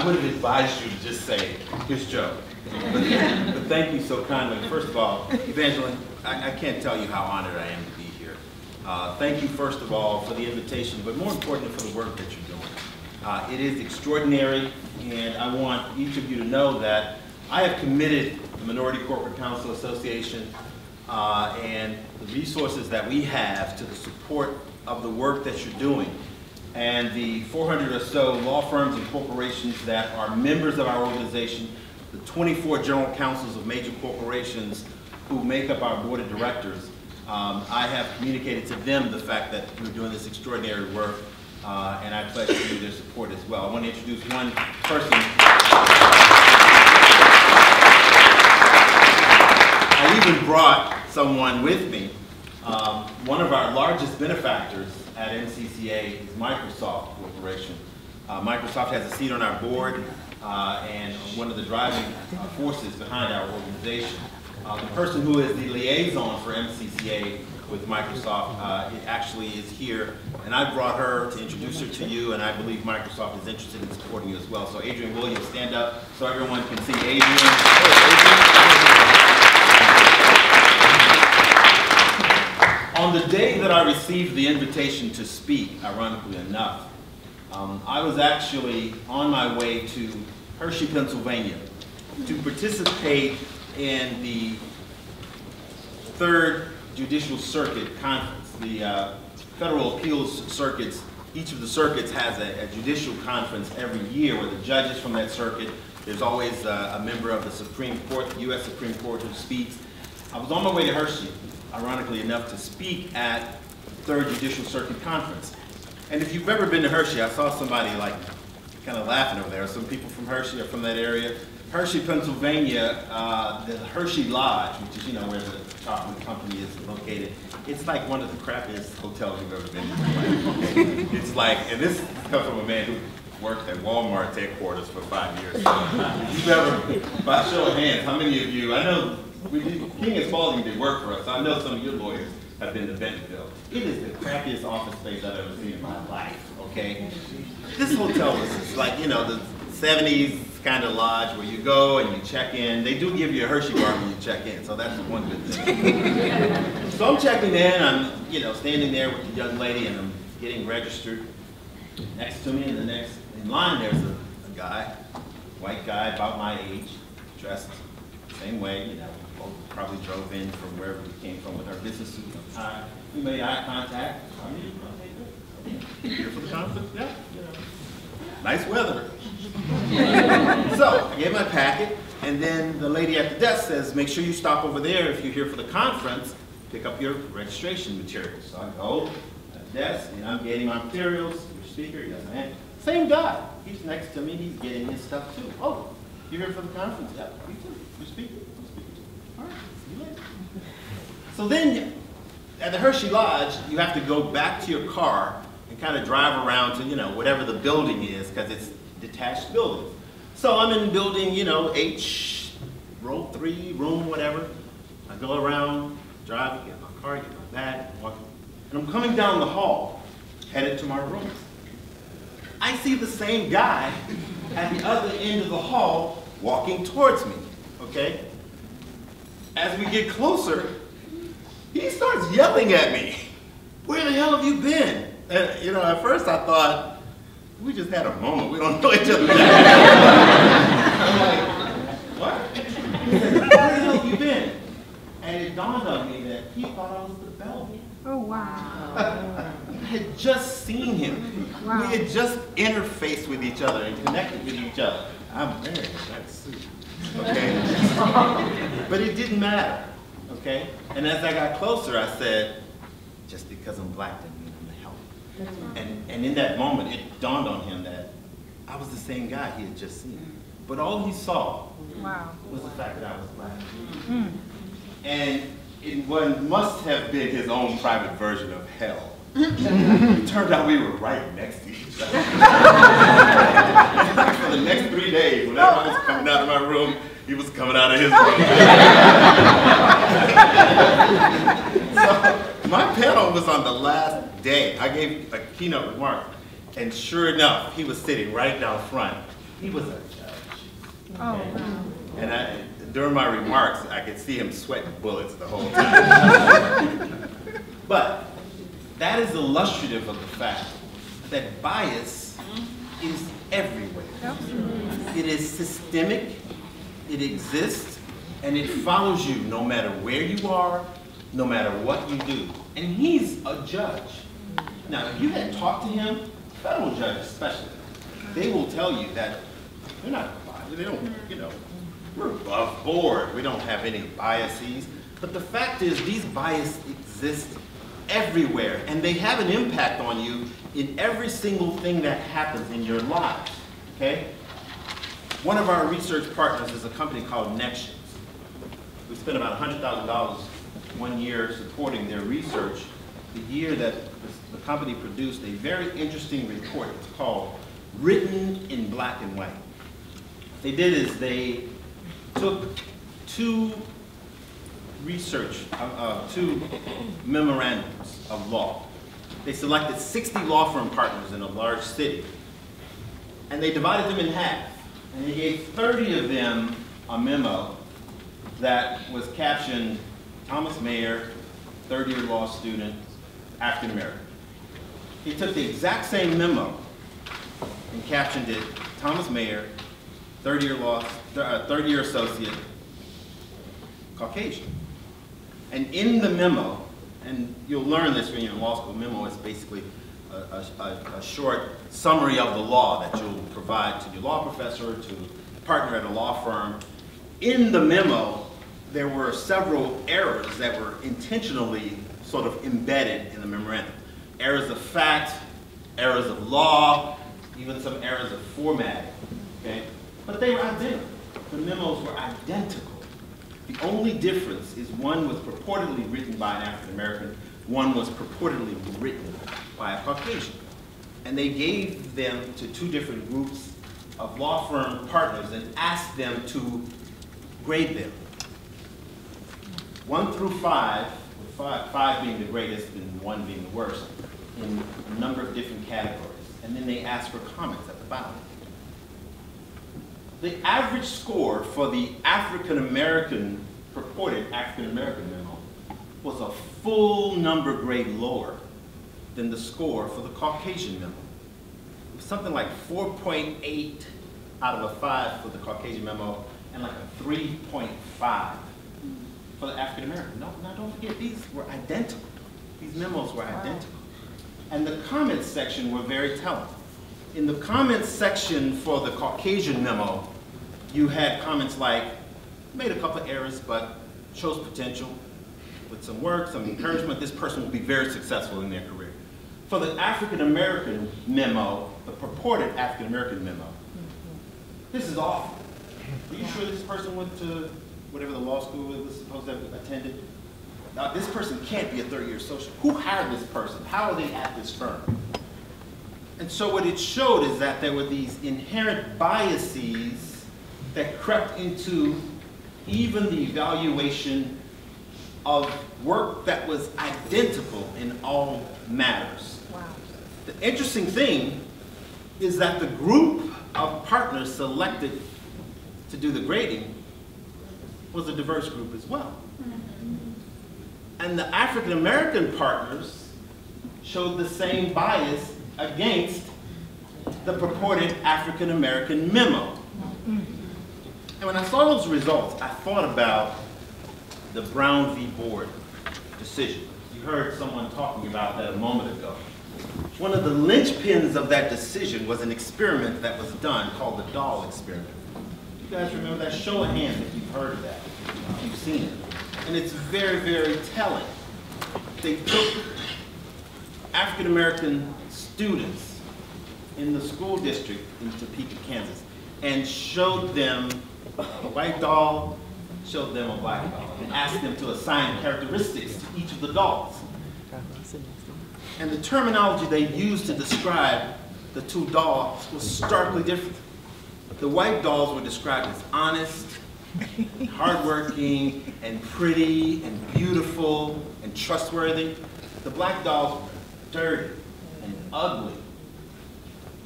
I would have advised you to just say, here's Joe. But thank you so kindly. First of all, Evangeline, I can't tell you how honored I am to be here. Thank you, first of all, for the invitation, but more importantly, for the work that you're doing. It is extraordinary, and I want each of you to know that I have committed the Minority Corporate Counsel Association and the resources that we have to the support of the work that you're doing. And the 400 or so law firms and corporations that are members of our organization, the 24 general counsels of major corporations who make up our board of directors, I have communicated to them the fact that we're doing this extraordinary work, and I pledge to you their support as well. I want to introduce one person. I even brought someone with me. One of our largest benefactors at MCCA is Microsoft Corporation. Microsoft has a seat on our board and one of the driving forces behind our organization. The person who is the liaison for MCCA with Microsoft actually is here, and I brought her to introduce her to you, and I believe Microsoft is interested in supporting you as well. So Adrian Williams, stand up so everyone can see Adrian. On the day that I received the invitation to speak, ironically enough, I was actually on my way to Hershey, Pennsylvania to participate in the 3rd Judicial Circuit Conference. The federal appeals circuits, each of the circuits has a judicial conference every year where the judges from that circuit, there's always a member of the Supreme Court, the U.S. Supreme Court, who speaks. I was on my way to Hershey, ironically enough, to speak at the 3rd Judicial Circuit Conference. And if you've ever been to Hershey, I saw somebody like kind of laughing over there. Some people from Hershey are from that area. Hershey, Pennsylvania, the Hershey Lodge, which is, where the chocolate company is located, it's like one of the crappiest hotels you've ever been to. It's like, and this comes from a man who worked at Walmart's headquarters for 5 years. So, if you've ever, by show of hands, how many of you, I know King and Spalding did work for us. I know some of your lawyers have been to Bentonville. It is the crappiest office space I've ever seen in my life, okay? This hotel was just like, the 70s kind of lodge where you go and you check in. They do give you a Hershey bar when you check in, so that's one good thing. So I'm checking in, I'm, standing there with the young lady and I'm getting registered. Next to me in line, there's a guy, white guy about my age, dressed the same way, both probably drove in from wherever we came from with our business suit and tie. We made eye contact. Here for the conference? Yeah. Nice weather. So I gave my packet, and then the lady at the desk says, make sure you stop over there if you're here for the conference, pick up your registration materials. So I go at the desk, and I'm getting my materials. Your speaker, yes, I am. Same guy. He's next to me, he's getting his stuff too. Oh, you're here for the conference? Yeah, me too. Your speaker. All right, see you later. So then, at the Hershey Lodge, you have to go back to your car and kind of drive around to, whatever the building is, because it's detached buildings. So I'm in building, H, row 3, room, whatever. I go around, drive, get my car, get my bag, walk, and I'm coming down the hall, headed to my room. I see the same guy at the other end of the hall walking towards me, okay? As we get closer, he starts yelling at me. Where the hell have you been? And, at first I thought, we just had a moment. We don't know each other. I'm like, what? He said, where the hell have you been? And it dawned on me that he thought I was the bellman. Oh, wow. I had just seen him. Wow. We had just interfaced with each other and connected with each other. I'm married, that's sweet. Okay? But it didn't matter. Okay? And as I got closer, I said, just because I'm black doesn't mean I'm the help. And in that moment, it dawned on him that I was the same guy he had just seen. But all he saw was the fact that I was black. And it must have been his own private version of hell. It turned out we were right next to each other. For the next 3 days, whenever I was coming out of my room, he was coming out of his room. So my panel was on the last day. I gave a keynote remark, and sure enough, he was sitting right down front. He was a judge. Oh, Okay? wow. And during my remarks, I could see him sweating bullets the whole time. But that is illustrative of the fact that bias is everywhere. It is systemic, it exists, and it follows you no matter where you are, no matter what you do. And he's a judge. Now, if you had talked to him, federal judges especially, they will tell you that they're not biased. They don't, we're above board. We don't have any biases. But the fact is, these biases exist everywhere, and they have an impact on you in every single thing that happens in your lives, okay? One of our research partners is a company called Nextions. We spent about $100,000 one year supporting their research. The year that the company produced a very interesting report. It's called Written in Black and White. What they did is they took two memorandums of law. They selected 60 law firm partners in a large city, and they divided them in half. And they gave 30 of them a memo that was captioned Thomas Mayer, third-year law student, African American. He took the exact same memo and captioned it Thomas Mayer, third-year associate, Caucasian. And in the memo, and you'll learn this when you're in law school, memo is basically a short summary of the law that you'll provide to your law professor, to a partner at a law firm. In the memo, there were several errors that were intentionally sort of embedded in the memorandum. Errors of fact, errors of law, even some errors of formatting, okay? But they were identical. The memos were identical. The only difference is one was purportedly written by an African American, one was purportedly written by a Caucasian. And they gave them to two different groups of law firm partners and asked them to grade them. 1 through 5, with five being the greatest and 1 being the worst, in a number of different categories. And then they asked for comments at the bottom. The average score for the African-American, purported African-American memo was a full number grade lower than the score for the Caucasian memo. It was something like 4.8 out of a 5 for the Caucasian memo and like a 3.5 for the African-American. Now don't forget, these were identical. These memos were identical. And the comments section were very telling. In the comments section for the Caucasian memo, you had comments like, made a couple of errors, but shows potential. With some work, some encouragement, this person will be very successful in their career. For the African-American memo, the purported African-American memo, this is awful. Are you sure this person went to whatever the law school was supposed to have attended? Now, this person can't be a third-year associate. Who hired this person? How are they at this firm? And so what it showed is that there were these inherent biases that crept into even the evaluation of work that was identical in all matters. Wow. The interesting thing is that the group of partners selected to do the grading was a diverse group as well. And the African American partners showed the same bias against the purported African American memo. And when I saw those results, I thought about the Brown v. Board decision. You heard someone talking about that a moment ago. One of the linchpins of that decision was an experiment that was done called the doll experiment. You guys remember that? Show of hands if you've heard of that, if you've seen it. And it's very, very telling. They took African American students in the school district in Topeka, Kansas, and showed them a white doll, showed them a black doll, and asked them to assign characteristics to each of the dolls. And the terminology they used to describe the two dolls was starkly different. The white dolls were described as honest, hardworking, and pretty, and beautiful, and trustworthy. The black dolls were dirty and ugly,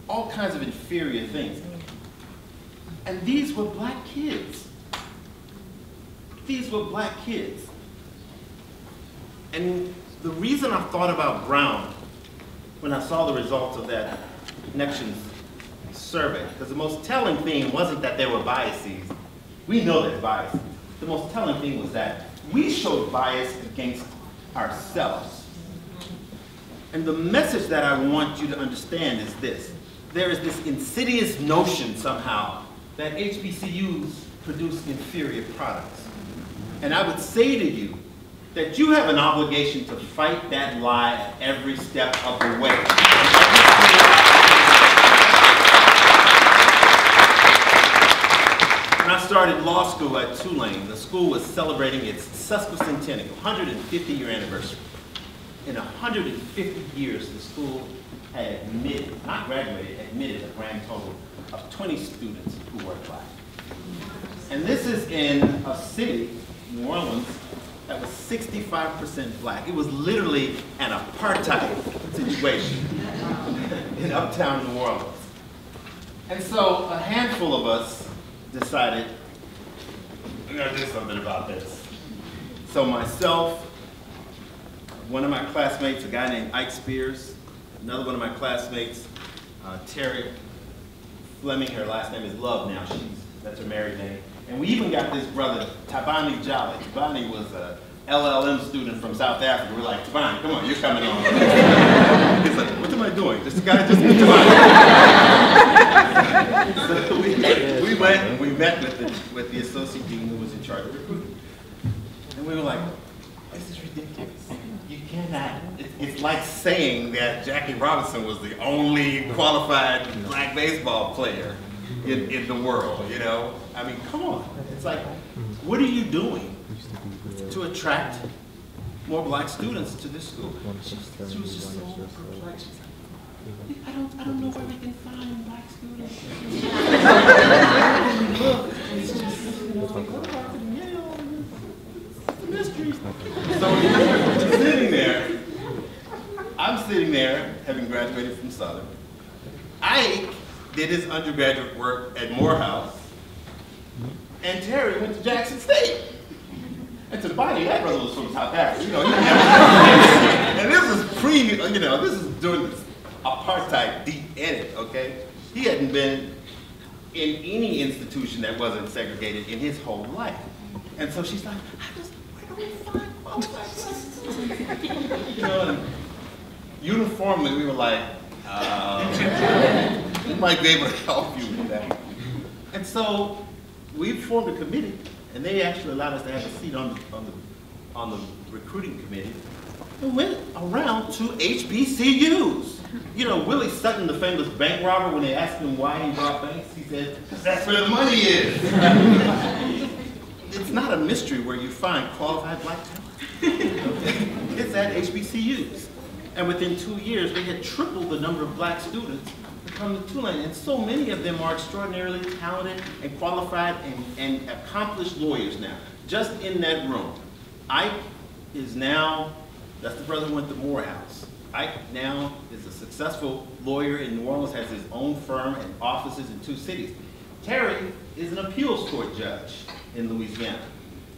all kinds of inferior things. And these were black kids. These were black kids. And the reason I thought about Brown when I saw the results of that Connections survey, because the most telling thing wasn't that there were biases. We know there's biases. The most telling thing was that we showed bias against ourselves. And the message that I want you to understand is this. There is this insidious notion somehow that HBCUs produce inferior products. And I would say to you that you have an obligation to fight that lie at every step of the way. When I started law school at Tulane, the school was celebrating its sesquicentennial, 150-year anniversary. In 150 years, the school had admitted, not graduated, admitted a grand total of 20 students who were black. And this is in a city, New Orleans, that was 65% black. It was literally an apartheid situation in uptown New Orleans. And so a handful of us decided, we're gonna do something about this. So myself, one of my classmates, a guy named Ike Spears, another one of my classmates, Terry Fleming, her last name is Love now, that's her married name. And we even got this brother, Tabani Jolly. Tabani was a LLM student from South Africa. We're like, Tabani, come on, you're coming on. He's like, what am I doing? This guy just Tabani. So we went and we met with the associate dean who was in charge of recruiting. And we were like, this is ridiculous. You cannot, it's like saying that Jackie Robinson was the only qualified black baseball player in the world, you know? I mean, come on. It's like, what are you doing to attract more black students to this school? She was just so perplexed. She's like, I don't know where we can find black students. It's just, you know, like, what about Yale? It's a mystery. So sitting there, I'm sitting there, having graduated from Southern. Ike did his undergraduate work at Morehouse, and Terry went to Jackson State. And to Bonnie, that brother was from South Africa. You know, and this is you know, this is during this apartheid deep in it, okay? He hadn't been in any institution that wasn't segregated in his whole life. And so she's like, where do we find qualified? You know, and uniformly we were like, we might be able to help you with that. And so we formed a committee, and they actually allowed us to have a seat on the recruiting committee, and went around to HBCUs. You know, Willie Sutton, the famous bank robber, when they asked him why he robbed banks, he said, because that's where the money is. It's not a mystery where you find qualified black talent. It's at HBCUs. And within 2 years, they had tripled the number of black students who come to Tulane. And so many of them are extraordinarily talented and qualified and accomplished lawyers now. Just in that room. Ike is now, that's the brother who went to Morehouse. Ike now is a successful lawyer in New Orleans, has his own firm and offices in 2 cities. Terry is an appeals court judge in Louisiana.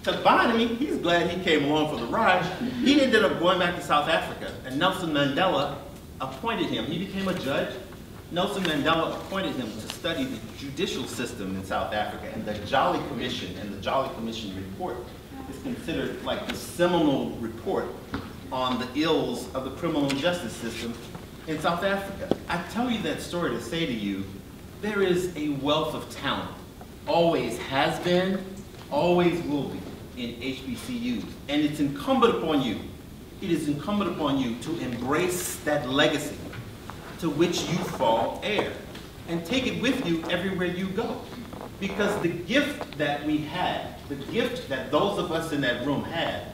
Tabani, he's glad he came along for the ride. He ended up going back to South Africa, and Nelson Mandela appointed him. He became a judge. Nelson Mandela appointed him to study the judicial system in South Africa, and the Jolly Commission and the Jolly Commission report is considered like the seminal report on the ills of the criminal justice system in South Africa. I tell you that story to say to you, there is a wealth of talent, always has been, always will be in HBCUs, and it's incumbent upon you, it is incumbent upon you to embrace that legacy to which you fall heir, and take it with you everywhere you go. Because the gift that we had, the gift that those of us in that room had,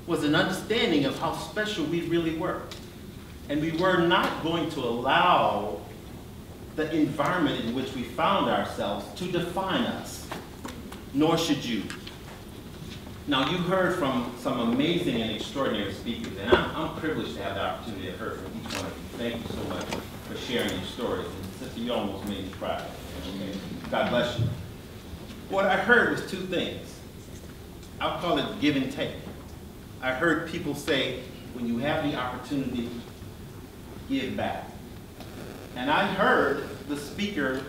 was an understanding of how special we really were. And we were not going to allow the environment in which we found ourselves to define us, nor should you. Now, you heard from some amazing and extraordinary speakers, and I'm privileged to have the opportunity to hear from each one of you. Thank you so much for sharing your stories. And Sister, you almost made me cry. Okay? God bless you. What I heard was two things. I'll call it give and take. I heard people say, when you have the opportunity, give back. And I heard the speaker,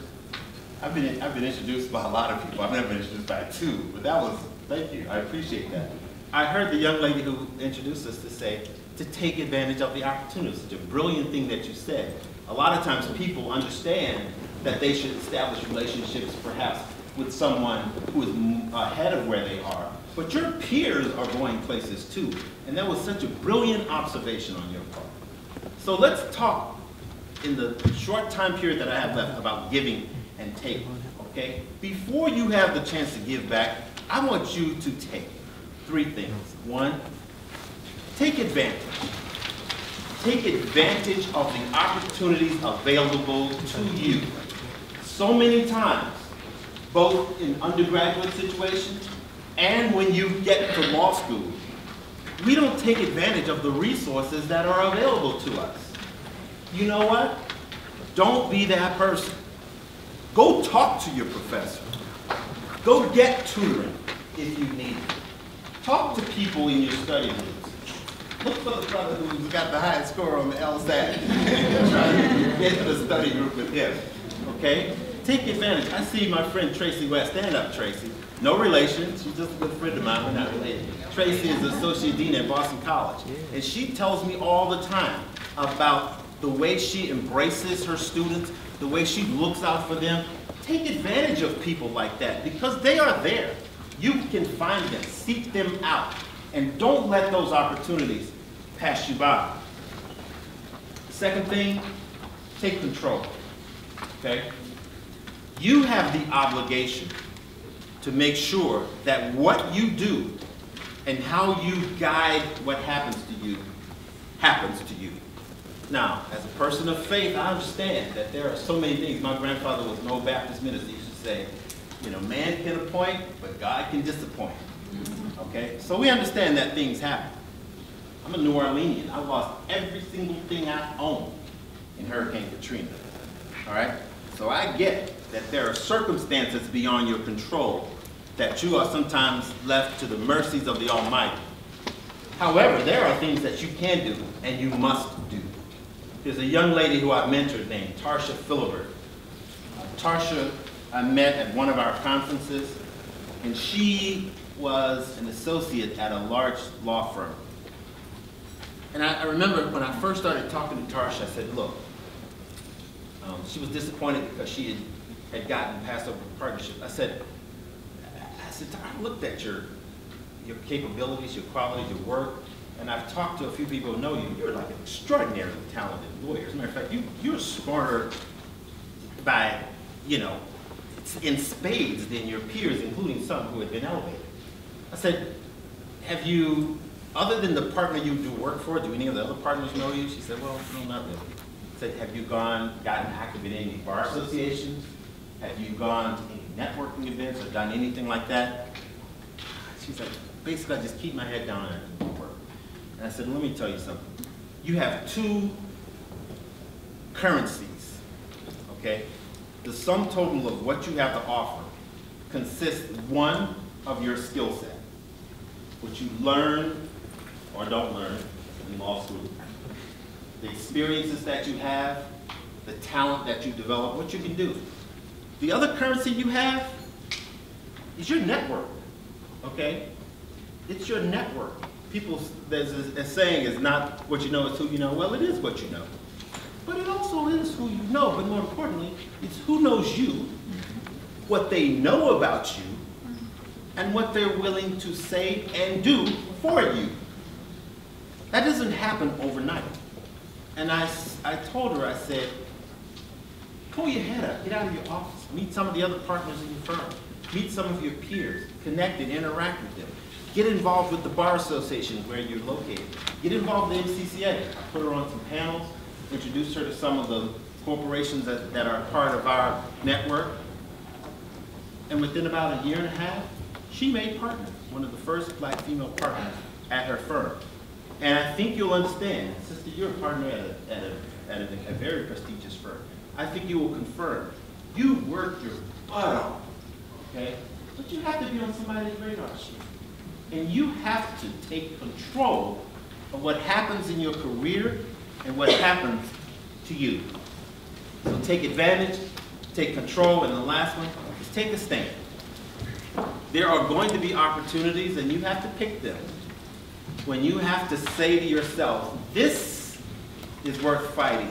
I've been introduced by a lot of people. I've never been introduced by two, but that was, thank you, I appreciate that. I heard the young lady who introduced us to say, to take advantage of the opportunity. Such a brilliant thing that you said. A lot of times people understand that they should establish relationships perhaps with someone who is ahead of where they are. But your peers are going places too. And that was such a brilliant observation on your part. So let's talk in the short time period that I have left about giving and taking, okay? Before you have the chance to give back, I want you to take three things. One, take advantage. Take advantage of the opportunities available to you. So many times, both in undergraduate situations and when you get to law school, we don't take advantage of the resources that are available to us. You know what? Don't be that person. Go talk to your professor. Go get tutoring if you need it. Talk to people in your study groups. Look for the brother who's got the highest score on the LSAT. Try to get to the study group with him. Okay? Take advantage. I see my friend Tracy West. Stand up, Tracy. No relation. She's just a good friend of mine. We're not related. Tracy is the Associate Dean at Boston College. And she tells me all the time about the way she embraces her students, the way she looks out for them. Take advantage of people like that because they are there. You can find them, seek them out, and don't let those opportunities pass you by. Second thing, take control, okay? You have the obligation to make sure that what you do and how you guide what happens to you. Now, as a person of faith, I understand that there are so many things. My grandfather was an old Baptist minister. He used to say, you know, man can appoint, but God can disappoint. Okay? So we understand that things happen. I'm a New Orleanian. I lost every single thing I owned in Hurricane Katrina. All right? So I get that there are circumstances beyond your control, that you are sometimes left to the mercies of the Almighty. However, there are things that you can do and you must do. There's a young lady who I mentored named Tarsha Philibert. Tarsha I met at one of our conferences, and she was an associate at a large law firm. And I remember when I first started talking to Tarsha, I said, look, she was disappointed because she had gotten passed over the partnership. I said, I looked at your capabilities, your qualities, your work, and I've talked to a few people who know you. You're like an extraordinarily talented lawyer. As a matter of fact, you're smarter by, you know, in spades than your peers, including some who had been elevated. I said, have you, other than the partner you do work for, do any of the other partners know you? She said, well, no, not really. I said, have you gotten active in any bar associations? Have you gone to any networking events or done anything like that? She's like, basically, I just keep my head down and work. And I said, let me tell you something. You have two currencies, okay? The sum total of what you have to offer consists, one, of your skill set, what you learn or don't learn in law school, the experiences that you have, the talent that you develop, what you can do. The other currency you have is your network, okay? It's your network. People, there's a saying, is not what you know, it's who you know. Well, it is what you know. But it also is who you know, but more importantly, it's who knows you, what they know about you, and what they're willing to say and do for you. That doesn't happen overnight. And I told her, I said, pull your head up, get out of your office, meet some of the other partners in your firm, meet some of your peers, connect and interact with them. Get involved with the bar association where you're located. Get involved in the MCCA. I put her on some panels, introduced her to some of the corporations that are part of our network. And within about a year and a half, she made partner, one of the first black female partners at her firm. And I think you'll understand, sister, you're a partner at a very prestigious firm. I think you will confirm, you worked your butt off, okay? but you have to be on somebody's radar screen. And you have to take control of what happens in your career and what happens to you. So take advantage, take control, and the last one is take a stand. There are going to be opportunities, and you have to pick them. When you have to say to yourself, this is worth fighting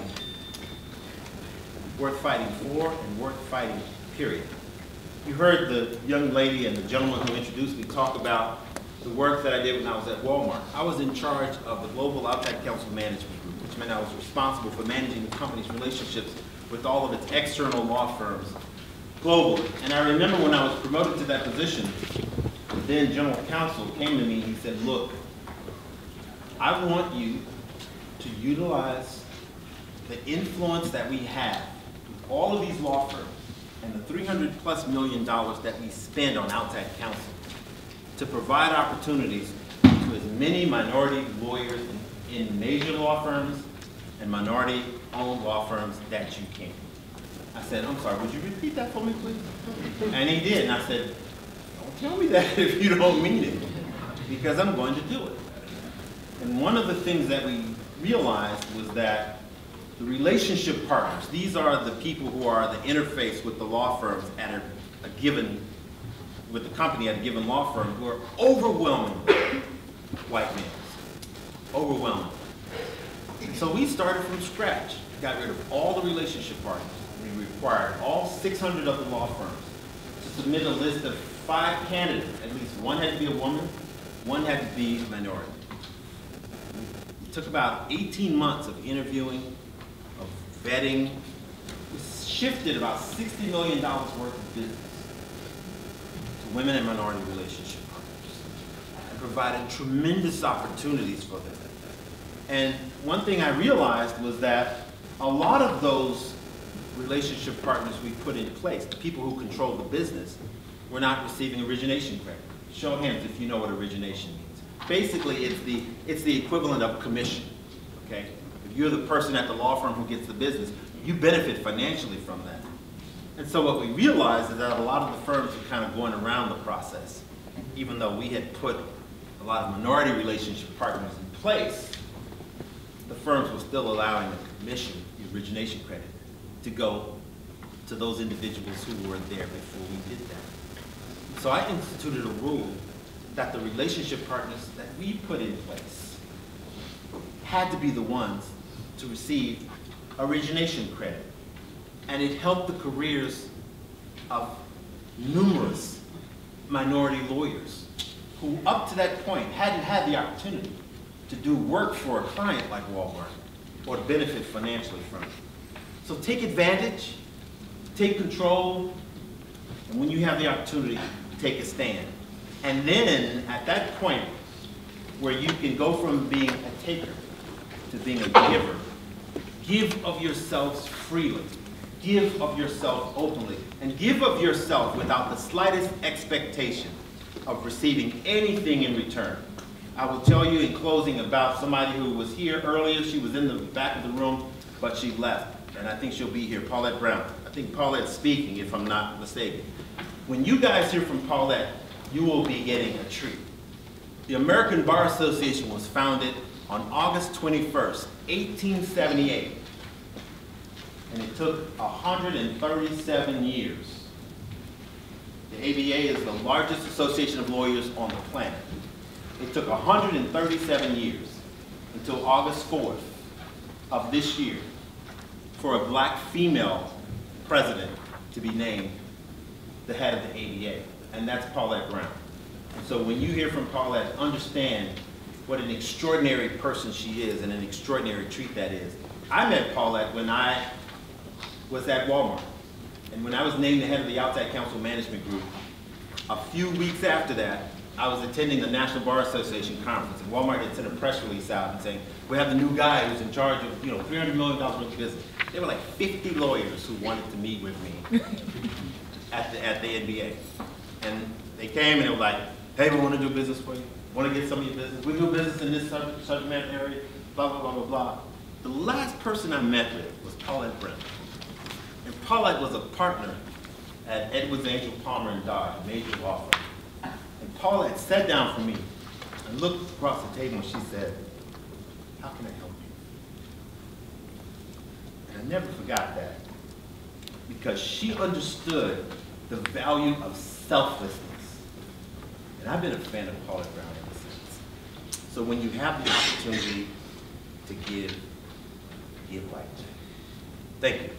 for and worth fighting, period. You heard the young lady and the gentleman who introduced me talk about the work that I did when I was at Walmart. I was in charge of the Global Outside Counsel Management Group, which meant I was responsible for managing the company's relationships with all of its external law firms globally. And I remember when I was promoted to that position, the then general counsel came to me and he said, look, I want you to utilize the influence that we have with all of these law firms and the $300+ million that we spend on outside counsel to provide opportunities to as many minority lawyers in major law firms and minority-owned law firms that you can. I said, I'm sorry, would you repeat that for me, please? And he did, and I said, don't tell me that if you don't mean it, because I'm going to do it. And one of the things that we realized was that the relationship partners, these are the people who are the interface with the law firms at a given, with the company at a given law firm, who are overwhelmingly white males. Overwhelmingly. So we started from scratch, got rid of all the relationship partners. We required all 600 of the law firms to submit a list of 5 candidates. At least one had to be a woman, one had to be a minority. It took about 18 months of interviewing, of vetting. We shifted about $60 million worth of business to women and minority relationship partners and provided tremendous opportunities for them. And one thing I realized was that a lot of those relationship partners we put in place, the people who control the business, were not receiving origination credit. Show of hands if you know what origination means. Basically, it's the equivalent of commission, okay? If you're the person at the law firm who gets the business, you benefit financially from that. And so what we realized is that a lot of the firms were kind of going around the process. Even though we had put a lot of minority relationship partners in place, the firms were still allowing the commission, the origination credit, to go to those individuals who were there before we did that. So I instituted a rule that the relationship partners that we put in place had to be the ones to receive origination credit. And it helped the careers of numerous minority lawyers who up to that point hadn't had the opportunity to do work for a client like Walmart or to benefit financially from it. So take advantage, take control, and when you have the opportunity, take a stand. And then at that point where you can go from being a taker to being a giver, give of yourselves freely, give of yourself openly, and give of yourself without the slightest expectation of receiving anything in return. I will tell you in closing about somebody who was here earlier. She was in the back of the room, but she left. And I think she'll be here, Paulette Brown. I think Paulette's speaking, if I'm not mistaken. When you guys hear from Paulette, you will be getting a treat. The American Bar Association was founded on August 21st, 1878. And it took 137 years. The ABA is the largest association of lawyers on the planet. It took 137 years until August 4th of this year for a black female president to be named the head of the ABA, and that's Paulette Brown. And so when you hear from Paulette, understand what an extraordinary person she is and an extraordinary treat that is. I met Paulette when I was at Walmart, and when I was named the head of the Outside Counsel Management Group, a few weeks after that, I was attending the National Bar Association conference, and Walmart had sent a press release out and saying, we have the new guy who's in charge of, $300 million worth of business. There were like 50 lawyers who wanted to meet with me at the NBA. And they came and they were like, hey, we want to do business for you. Want to get some of your business. We do business in this subject matter area, blah, blah, blah, blah, blah. The last person I met with was Paulette Brown. And Paulette was a partner at Edwards Angel Palmer and Dodge, a major law firm. And Paula had sat down for me and looked across the table and she said, "How can I help you?" And I never forgot that because she understood the value of selflessness. And I've been a fan of Paula Brown ever since. So when you have the opportunity to give right. Thank you.